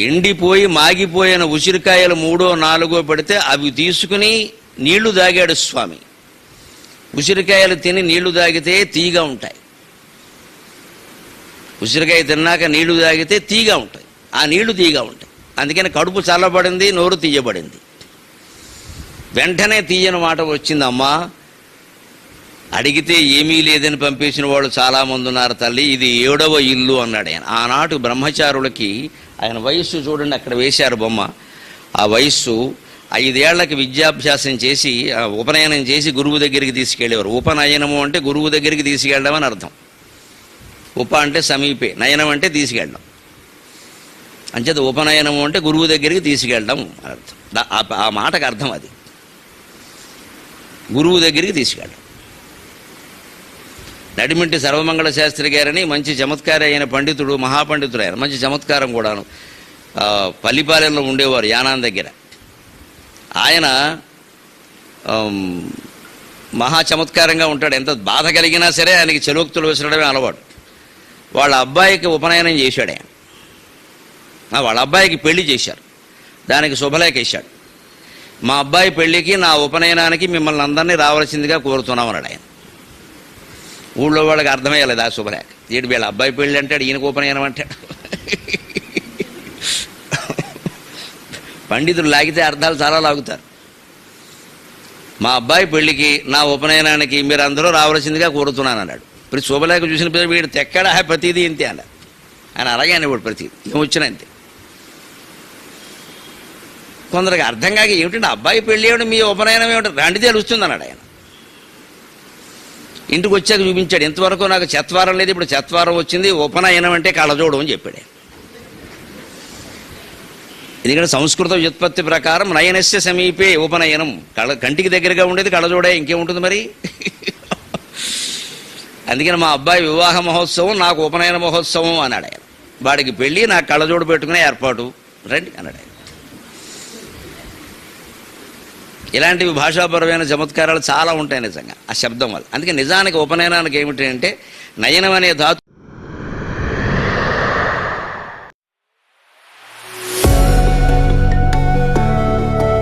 ఎండిపోయి మాగిపోయిన ఉసిరికాయలు 3, 4 పెడితే అవి తీసుకుని నీళ్లు తాగాడు స్వామి. ఉసిరికాయలు తిని నీళ్లు తాగితే తీగా ఉంటాయి. ఉసిరికాయ తిన్నాక నీళ్లు తాగితే తీగా ఉంటాయి. ఆ నీళ్లు తీగా ఉంటాయి. అందుకని కడుపు చల్లబడింది, నోరు తీయబడింది. వెంటనే తీయని మాట వచ్చింది. అమ్మా, అడిగితే ఏమీ లేదని పంపేసిన వాళ్ళు చాలామంది ఉన్నారు తల్లి, ఇది 7వ ఇల్లు అన్నాడు ఆయన. ఆనాటి బ్రహ్మచారులకి ఆయన వయస్సు చూడండి, అక్కడ వేశారు బొమ్మ. ఆ వయస్సు 5 ఏళ్లకి విద్యాభ్యాసం చేసి ఉపనయనం చేసి గురువు దగ్గరికి తీసుకెళ్ళేవారు. ఉపనయనము అంటే గురువు దగ్గరికి తీసుకెళ్ళడం అని అర్థం. ఉప అంటే సమీపే, నయనం అంటే తీసుకెళ్ళడం. అంచేత ఉపనయనము అంటే గురువు దగ్గరికి తీసుకెళ్ళడం అని అర్థం. ఆ మాటకు అర్థం అది, గురువు దగ్గరికి తీసుకెళ్ళడం. నడిమింటి సర్వమంగళ శాస్త్రి గారని మంచి చమత్కారి అయిన పండితుడు, మహాపండితుడు ఆయన, మంచి చమత్కారం కూడాను. పల్లిపాలెంలో ఉండేవారు యానాం దగ్గర. ఆయన మహా చమత్కారంగా ఉంటాడు. ఎంత బాధ కలిగినా సరే ఆయనకి చెలోక్తులు విసరడమే అలవాటు. వాళ్ళ అబ్బాయికి ఉపనయనం చేశాడు ఆయన. వాళ్ళ అబ్బాయికి పెళ్లి చేశారు. దానికి శుభలేఖ ఇచ్చాడు. మా అబ్బాయి పెళ్లికి, నా ఉపనయనానికి మిమ్మల్ని అందరినీ రావాల్సిందిగా కోరుతున్నామన్నాడు ఆయన. ఊళ్ళో వాళ్ళకి అర్థమయ్యలేదు ఆ శుభలేఖ. ఏడు వీళ్ళ అబ్బాయి పెళ్ళి అంటాడు, ఈయనకు ఉపనయనం అంటాడు. పండితులు లాగితే అర్థాలు చాలా లాగుతారు. మా అబ్బాయి పెళ్లికి, నా ఉపనయనానికి మీరు అందరూ రావాల్సిందిగా కోరుతున్నాను అన్నాడు. ప్రతి శుభలేఖ చూసిన పేరు వీడు తెక్కడా ప్రతిదీ ఇంతే అన్నారు. ఆయన అలాగే అనేవాడు, ప్రతిదీ ఏమొచ్చినా అంతే. కొందరికి అర్థం కాక ఏమిటంటే అబ్బాయి పెళ్ళి ఏమిటి, మీ ఉపనయనం ఏమిటి, రండి తెలుస్తుంది అన్నాడు ఆయన. ఇంటికి వచ్చాక చూపించాడు. ఇంతవరకు నాకు చత్వారం లేదు, ఇప్పుడు చత్వారం వచ్చింది, ఉపనయనం అంటే కళ్ళజోడు అని చెప్పాడు. ఎందుకంటే సంస్కృత వ్యుత్పత్తి ప్రకారం నయనస్య సమీపే ఉపనయనం, కంటికి దగ్గరగా ఉండేది కళ్ళజోడే, ఇంకేముంటుంది మరి. అందుకని మా అబ్బాయి వివాహ మహోత్సవం, నాకు ఉపనయన మహోత్సవం అన్నాడు ఆయన. వాడికి పెళ్ళి, నాకు కళ్ళజోడు పెట్టుకునే ఏర్పాటు, రండి అన్నాడు ఆయన. ఇలాంటివి భాషాపరమైన చమత్కారాలు చాలా ఉంటాయి నిజంగా ఆ శబ్దం వల్ల. అందుకే నిజానికి ఉపనయనానికి ఏమిటి అంటే నయనం అనే ధాతు